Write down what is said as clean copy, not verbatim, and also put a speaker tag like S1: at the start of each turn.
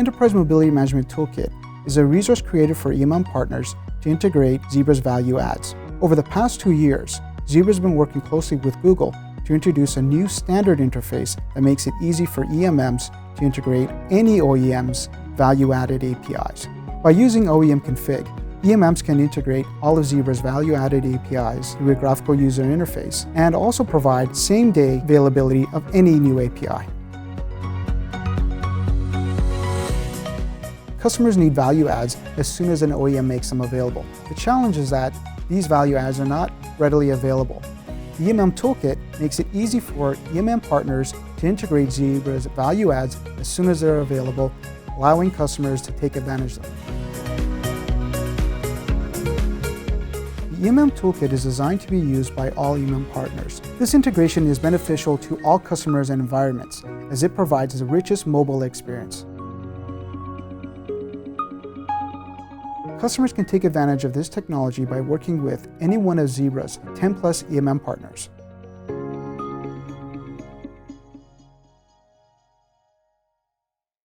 S1: Enterprise Mobility Management Toolkit is a resource created for EMM partners to integrate Zebra's value adds. Over the past 2 years, Zebra has been working closely with Google to introduce a new standard interface that makes it easy for EMMs to integrate any OEM's value-added APIs. By using OEM config, EMMs can integrate all of Zebra's value-added APIs through a graphical user interface and also provide same-day availability of any new API. Customers need value adds as soon as an OEM makes them available. The challenge is that these value adds are not readily available. The EMM Toolkit makes it easy for EMM partners to integrate Zebra's value adds as soon as they're available, allowing customers to take advantage of them. The EMM Toolkit is designed to be used by all EMM partners. This integration is beneficial to all customers and environments, as it provides the richest mobile experience. Customers can take advantage of this technology by working with any one of Zebra's 10+ EMM partners.